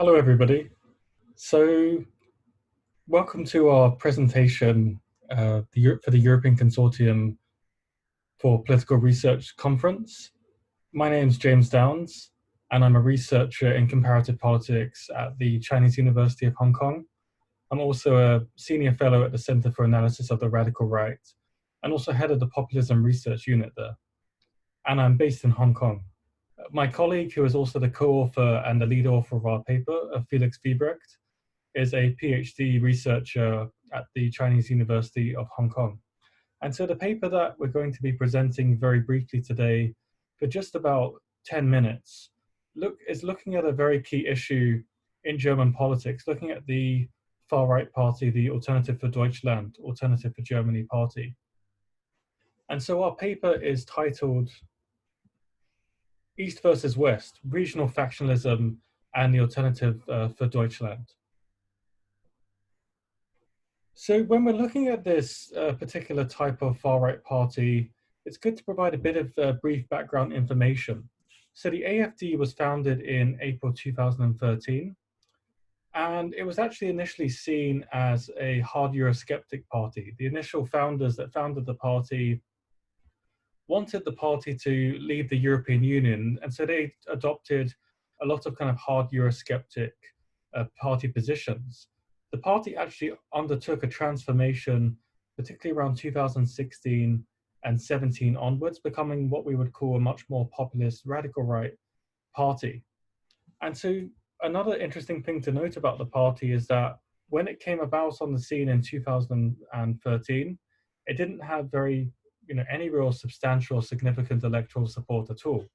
Hello, everybody. So, welcome to our presentation for the European Consortium for Political Research Conference. My name is James Downs, and I'm a researcher in comparative politics at the Chinese University of Hong Kong. I'm also a senior fellow at the Center for Analysis of the Radical Right, and also head of the Populism Research Unit there. And I'm based in Hong Kong. My colleague, who is also the co-author and the lead author of our paper, Felix Wiebrecht, is a PhD researcher at the Chinese University of Hong Kong. And so the paper that we're going to be presenting very briefly today for just about 10 minutes is looking at a very key issue in German politics, looking at the far-right party, the Alternative for Deutschland, Alternative for Germany party. And so our paper is titled East versus West, Regional Factionalism and the Alternative for Deutschland. So when we're looking at this particular type of far-right party, it's good to provide a bit of brief background information. So the AfD was founded in April 2013, and it was actually initially seen as a hard Eurosceptic party. The initial founders that founded the party wanted the party to leave the European Union, and so they adopted a lot of kind of hard Eurosceptic party positions. The party actually undertook a transformation, particularly around 2016 and 17 onwards, becoming what we would call a much more populist radical right party. And so another interesting thing to note about the party is that when it came about on the scene in 2013, it didn't have any real substantial or significant electoral support at all.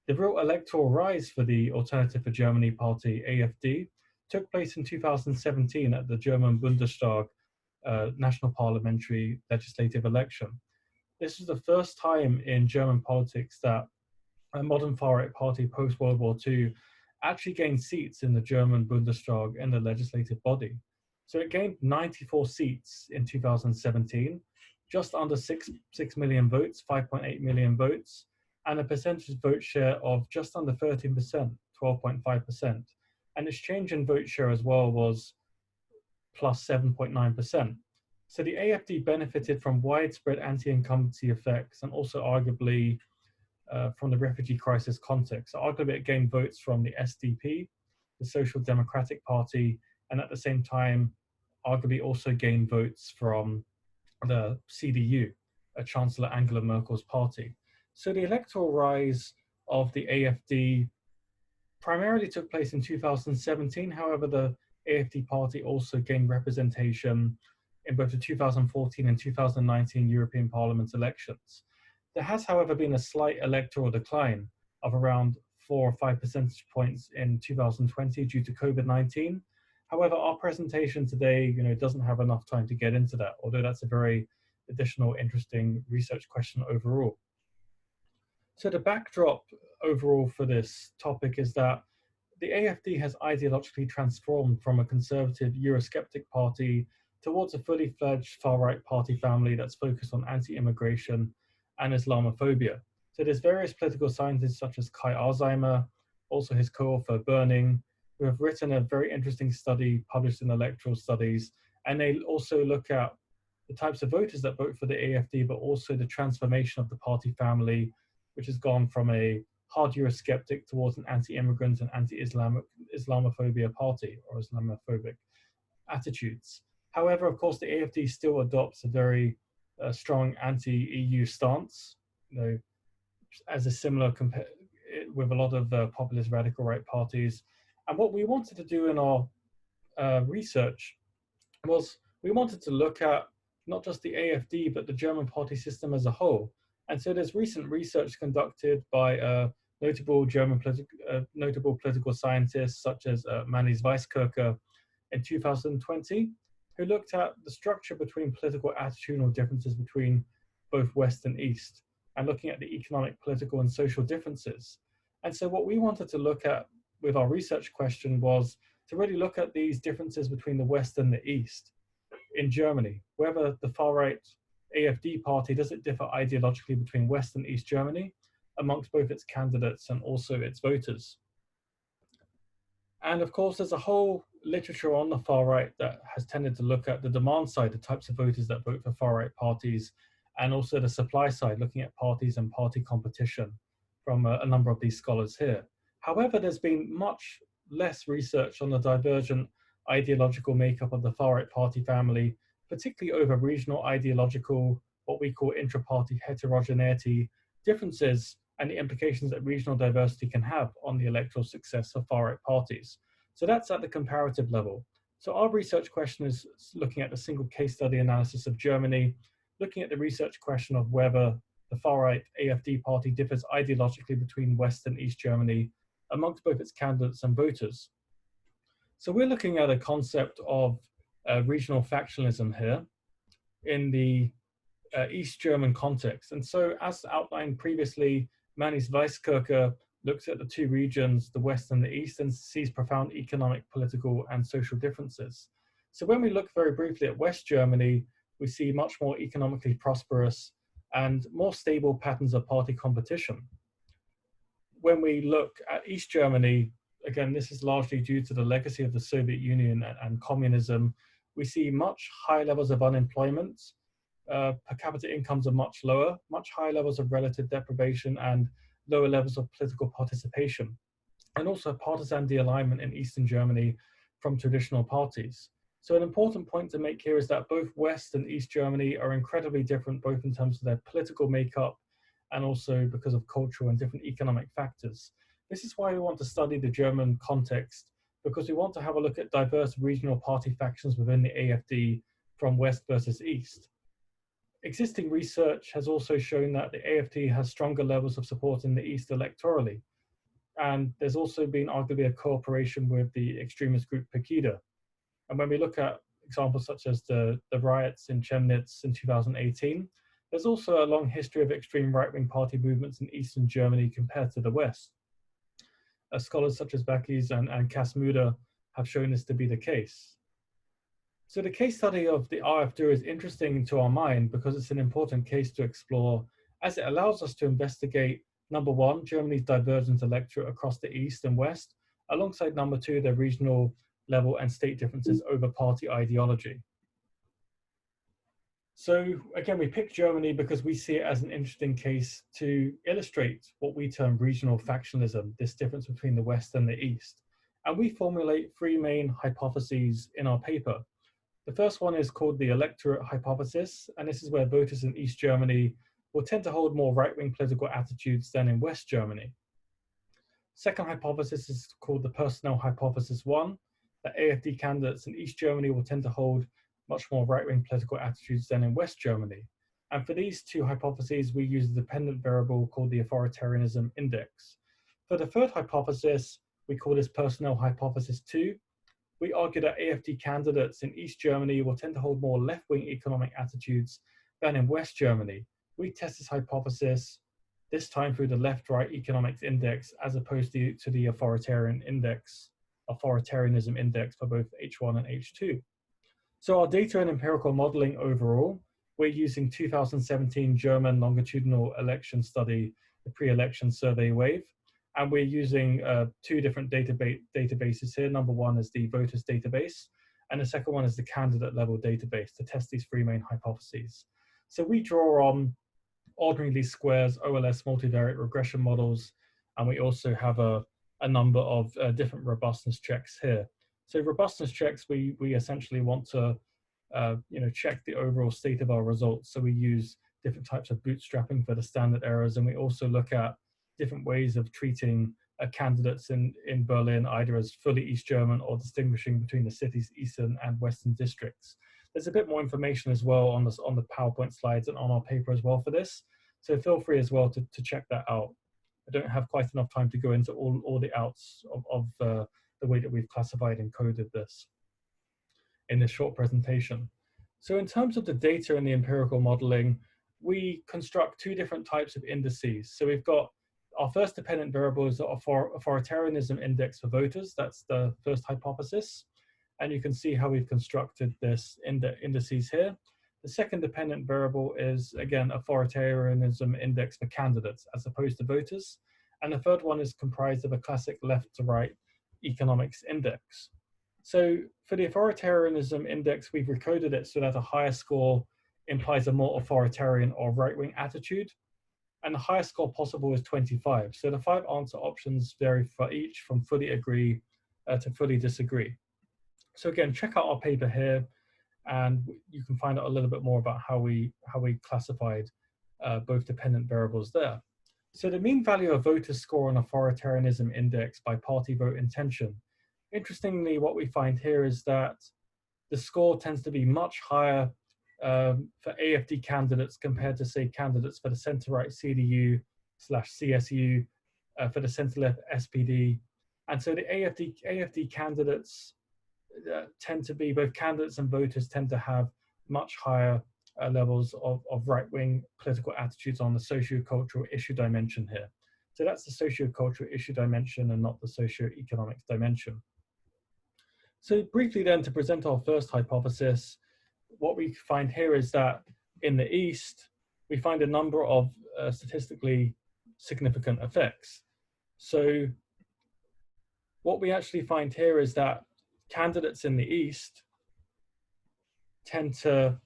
The real electoral rise for the Alternative for Germany party, AfD, took place in 2017 at the German Bundestag national parliamentary legislative election. This was the first time in German politics that a modern far-right party post-World War II actually gained seats in the German Bundestag in the legislative body. So it gained 94 seats in 2017, just under 6 million votes, 5.8 million votes, and a percentage vote share of just under 13%, 12.5%. And its change in vote share as well was plus 7.9%. So the AfD benefited from widespread anti-incumbency effects and also arguably from the refugee crisis context. So arguably it gained votes from the SDP, the Social Democratic Party, and at the same time, arguably also gained votes from the CDU, Chancellor Angela Merkel's party. So the electoral rise of the AfD primarily took place in 2017. However, the AfD party also gained representation in both the 2014 and 2019 European Parliament elections. There has, however, been a slight electoral decline of around 4 or 5 percentage points in 2020 due to COVID-19. However, our presentation today, doesn't have enough time to get into that, although that's a very additional interesting research question overall. So the backdrop overall for this topic is that the AfD has ideologically transformed from a conservative Eurosceptic party towards a fully fledged far-right party family that's focused on anti-immigration and Islamophobia. So there's various political scientists such as Kai Alzheimer, also his co-author Burning, who have written a very interesting study published in Electoral Studies, and they also look at the types of voters that vote for the AfD, but also the transformation of the party family, which has gone from a hard Eurosceptic towards an anti-immigrant and anti-Islamophobia party, or Islamophobic attitudes. However, of course, the AfD still adopts a very strong anti-EU stance, as a similar with a lot of populist radical right parties. And what we wanted to do in our research was we wanted to look at not just the AfD, but the German party system as a whole. And so there's recent research conducted by notable political scientists such as Manis Weisskircher in 2020, who looked at the structure between political attitudinal differences between both West and East, and looking at the economic, political, and social differences. And so what we wanted to look at with our research question was to really look at these differences between the West and the East in Germany, whether the far-right AfD party, does it differ ideologically between West and East Germany amongst both its candidates and also its voters? And of course, there's a whole literature on the far right that has tended to look at the demand side, the types of voters that vote for far right parties, and also the supply side, looking at parties and party competition from a number of these scholars here. However, there's been much less research on the divergent ideological makeup of the far right party family, particularly over regional ideological, what we call intra-party heterogeneity differences and the implications that regional diversity can have on the electoral success of far right parties. So that's at the comparative level. So our research question is looking at the single case study analysis of Germany, looking at the research question of whether the far right AfD party differs ideologically between West and East Germany amongst both its candidates and voters. So we're looking at a concept of regional factionalism here in the East German context. And so as outlined previously, Manis Weisskircher looks at the two regions, the West and the East, and sees profound economic, political, and social differences. So when we look very briefly at West Germany, we see much more economically prosperous and more stable patterns of party competition. When we look at East Germany, again, this is largely due to the legacy of the Soviet Union and communism, we see much higher levels of unemployment, per capita incomes are much lower, much higher levels of relative deprivation, and lower levels of political participation, and also partisan de-alignment in Eastern Germany from traditional parties. So an important point to make here is that both West and East Germany are incredibly different, both in terms of their political makeup and also because of cultural and different economic factors. This is why we want to study the German context, because we want to have a look at diverse regional party factions within the AfD from West versus East. Existing research has also shown that the AfD has stronger levels of support in the East electorally. And there's also been arguably a cooperation with the extremist group Pegida. And when we look at examples such as the riots in Chemnitz in 2018, there's also a long history of extreme right-wing party movements in Eastern Germany compared to the West. Scholars such as Bakis and Kasmuda have shown this to be the case. So the case study of the AfD is interesting to our mind because it's an important case to explore, as it allows us to investigate, number one, Germany's divergent electorate across the East and West, alongside number two, their regional level and state differences over party ideology. So again, we picked Germany because we see it as an interesting case to illustrate what we term regional factionalism, this difference between the West and the East. And we formulate three main hypotheses in our paper. The first one is called the electorate hypothesis, and this is where voters in East Germany will tend to hold more right-wing political attitudes than in West Germany. Second hypothesis is called the personnel hypothesis 1, that AfD candidates in East Germany will tend to hold much more right-wing political attitudes than in West Germany. And for these two hypotheses, we use a dependent variable called the Authoritarianism Index. For the third hypothesis, we call this personnel hypothesis 2. We argue that AfD candidates in East Germany will tend to hold more left-wing economic attitudes than in West Germany. We test this hypothesis, this time through the left-right economics index, as opposed to the authoritarianism index for both H1 and H2. So our data and empirical modeling overall, we're using 2017 German Longitudinal Election Study, the pre-election survey wave. And we're using two different databases here. Number one is the voters database, and the second one is the candidate level database to test these three main hypotheses. So we draw on ordinary least squares, OLS multivariate regression models, and we also have a number of different robustness checks here. So robustness checks, we essentially want to check the overall state of our results. So we use different types of bootstrapping for the standard errors, and we also look at different ways of treating candidates in Berlin, either as fully East German or distinguishing between the city's eastern and western districts. There's a bit more information as well on the PowerPoint slides and on our paper as well for this. So feel free as well to check that out. I don't have quite enough time to go into all the outs of the way that we've classified and coded this in this short presentation. So in terms of the data and the empirical modeling, we construct two different types of indices. So we've got our first dependent variable is the Authoritarianism Index for voters. That's the first hypothesis. And you can see how we've constructed this indices here. The second dependent variable is, again, Authoritarianism Index for candidates as opposed to voters. And the third one is comprised of a classic left to right Economics Index. So for the Authoritarianism Index, we've recoded it so that a higher score implies a more authoritarian or right-wing attitude, and the highest score possible is 25. So the 5 answer options vary for each from fully agree to fully disagree. So again, check out our paper here, and you can find out a little bit more about how we classified both dependent variables there. So the mean value of voters' score on Authoritarianism Index by party vote intention. Interestingly, what we find here is that the score tends to be much higher for AfD candidates compared to, say, candidates for the centre-right CDU/CSU, for the centre-left SPD. And so the AfD candidates tend to be, both candidates and voters tend to have much higher levels of right-wing political attitudes on the socio-cultural issue dimension here. So that's the socio-cultural issue dimension and not the socio-economic dimension. So briefly then, to present our first hypothesis, what we find here is that in the East, we find a number of statistically significant effects. So what we actually find here is that candidates in the East tend to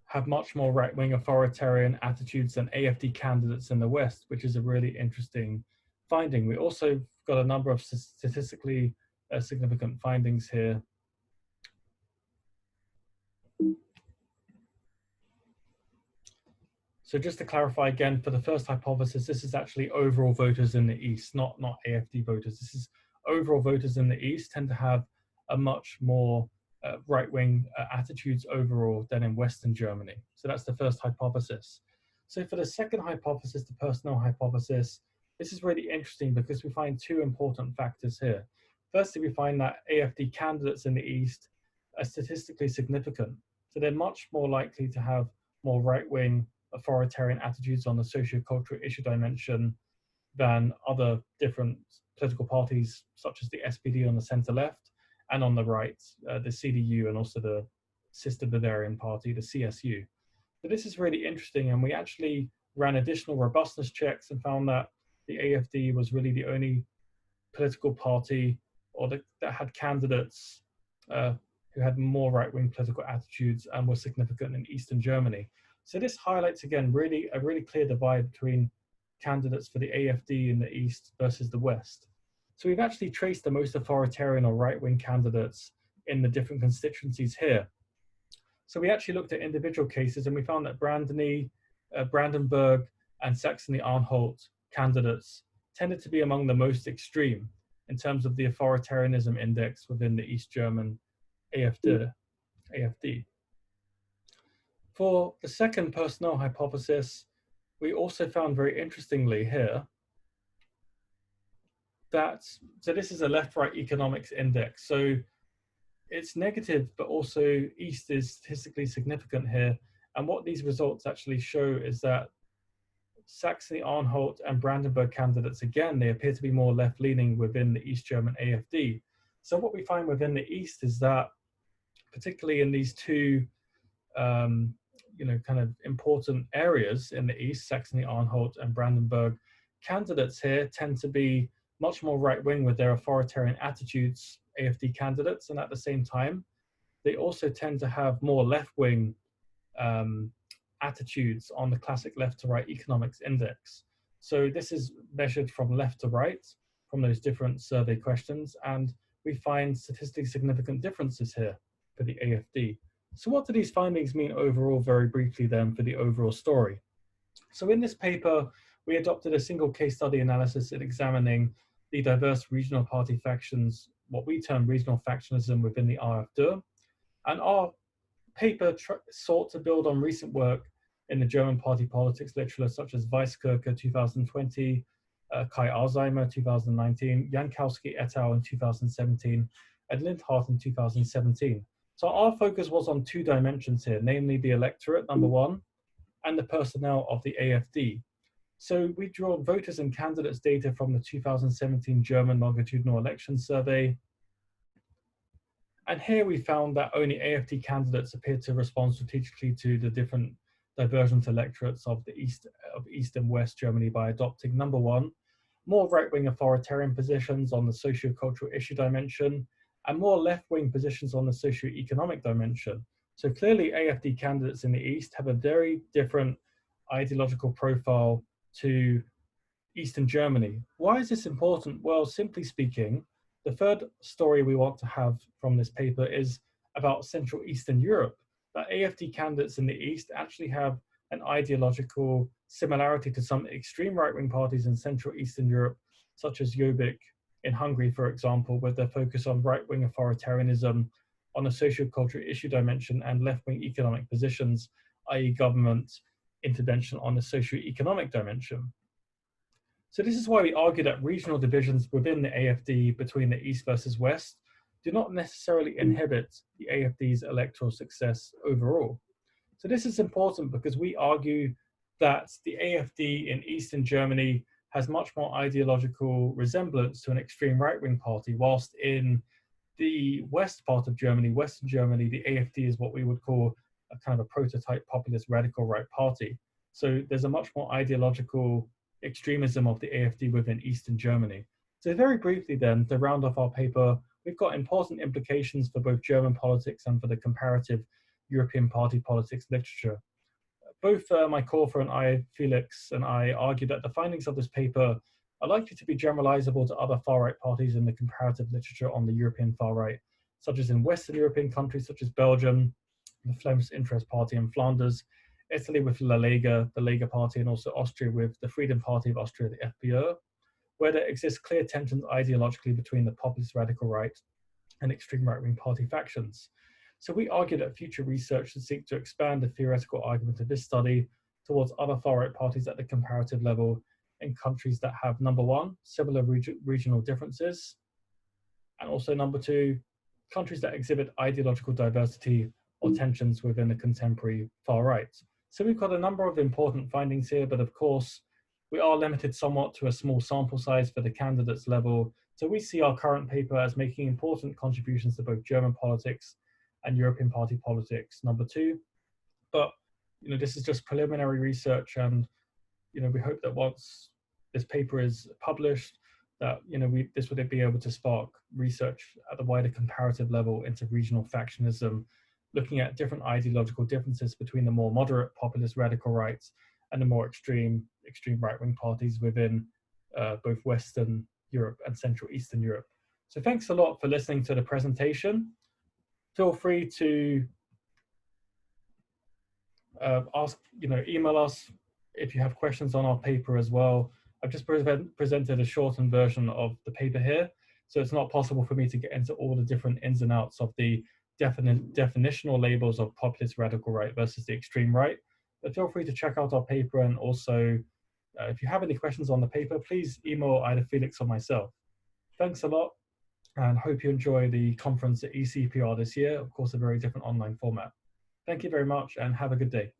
have much more right-wing authoritarian attitudes than AfD candidates in the West, which is a really interesting finding. We also got a number of statistically significant findings here. So just to clarify again, for the first hypothesis, this is actually overall voters in the East, not AfD voters. This is overall voters in the East tend to have a much more right-wing attitudes overall than in Western Germany. So that's the first hypothesis. So for the second hypothesis, the personnel hypothesis, this is really interesting because we find 2 important factors here. Firstly, we find that AfD candidates in the East are statistically significant. So they're much more likely to have more right-wing authoritarian attitudes on the socio-cultural issue dimension than other different political parties, such as the SPD on the center-left, and on the right, the CDU, and also the sister Bavarian party, the CSU. So this is really interesting, and we actually ran additional robustness checks and found that the AfD was really the only political party that had candidates who had more right-wing political attitudes and were significant in Eastern Germany. So this highlights, again, a really clear divide between candidates for the AfD in the East versus the West. So we've actually traced the most authoritarian or right-wing candidates in the different constituencies here. So we actually looked at individual cases, and we found that Brandenburg and Saxony-Anhalt candidates tended to be among the most extreme in terms of the authoritarianism index within the East German AfD. For the second personnel hypothesis, we also found very interestingly here that, so this is a left-right economics index. So it's negative, but also East is statistically significant here. And what these results actually show is that Saxony-Anhalt and Brandenburg candidates, again, they appear to be more left-leaning within the East German AfD. So what we find within the East is that, particularly in these 2 kind of important areas in the East, Saxony-Anhalt and Brandenburg, candidates here tend to be much more right-wing with their authoritarian attitudes, AfD candidates, and at the same time, they also tend to have more left-wing attitudes on the classic left-to-right economics index. So this is measured from left to right from those different survey questions, and we find statistically significant differences here for the AfD. So what do these findings mean overall, very briefly then, for the overall story? So in this paper, we adopted a single case study analysis in examining the diverse regional party factions, what we term regional factionalism within the AfD. And our paper sought to build on recent work in the German party politics literature, such as Weisskircher 2020, Kai Alzheimer 2019, Jankowski et al. In 2017, and Lindhardt in 2017. So our focus was on 2 dimensions here, namely the electorate, number 1, and the personnel of the AfD. So we drew on voters and candidates data from the 2017 German Longitudinal Election Survey. And here we found that only AfD candidates appeared to respond strategically to the different divergent electorates of the East and West Germany by adopting, number 1, more right-wing authoritarian positions on the socio-cultural issue dimension, and more left-wing positions on the socio-economic dimension. So clearly AfD candidates in the East have a very different ideological profile to Eastern Germany. Why is this important? Well, simply speaking, the third story we want to have from this paper is about Central Eastern Europe. That AfD candidates in the East actually have an ideological similarity to some extreme right-wing parties in Central Eastern Europe, such as Jobbik in Hungary, for example, with their focus on right-wing authoritarianism, on a socio-cultural issue dimension, and left-wing economic positions, i.e. government intervention on the socio-economic dimension. So this is why we argue that regional divisions within the AfD between the East versus West do not necessarily inhibit the AfD's electoral success overall. So this is important because we argue that the AfD in Eastern Germany has much more ideological resemblance to an extreme right-wing party, whilst in the west part of Germany, Western Germany, the AfD is what we would call a kind of a prototype populist radical right party. So there's a much more ideological extremism of the AfD within Eastern Germany. So very briefly then, to round off our paper, we've got important implications for both German politics and for the comparative European party politics literature. Both my co-author and I, Felix, and I argue that the findings of this paper are likely to be generalizable to other far-right parties in the comparative literature on the European far-right, such as in Western European countries such as Belgium, the Flemish Interest Party in Flanders, Italy with La Lega, the Lega Party, and also Austria with the Freedom Party of Austria, the FPÖ, where there exists clear tensions ideologically between the populist radical right and extreme right-wing party factions. So we argue that future research should seek to expand the theoretical argument of this study towards other far-right parties at the comparative level in countries that have, number one, similar regional differences, and also number two, countries that exhibit ideological diversity or tensions within the contemporary far right. So we've got a number of important findings here, but of course, we are limited somewhat to a small sample size for the candidates level. So we see our current paper as making important contributions to both German politics and European party politics, number two. But this is just preliminary research, and we hope that once this paper is published, that this would be able to spark research at the wider comparative level into regional factionism, looking at different ideological differences between the more moderate populist radical rights and the more extreme right-wing parties within both Western Europe and Central Eastern Europe. So thanks a lot for listening to the presentation. Feel free to email us if you have questions on our paper as well. I've just presented a shortened version of the paper here, so it's not possible for me to get into all the different ins and outs of the definitional labels of populist radical right versus the extreme right. But feel free to check out our paper, and also if you have any questions on the paper, please email either Felix or myself. Thanks a lot, and hope you enjoy the conference at ECPR this year. Of course, a very different online format. Thank you very much, and have a good day.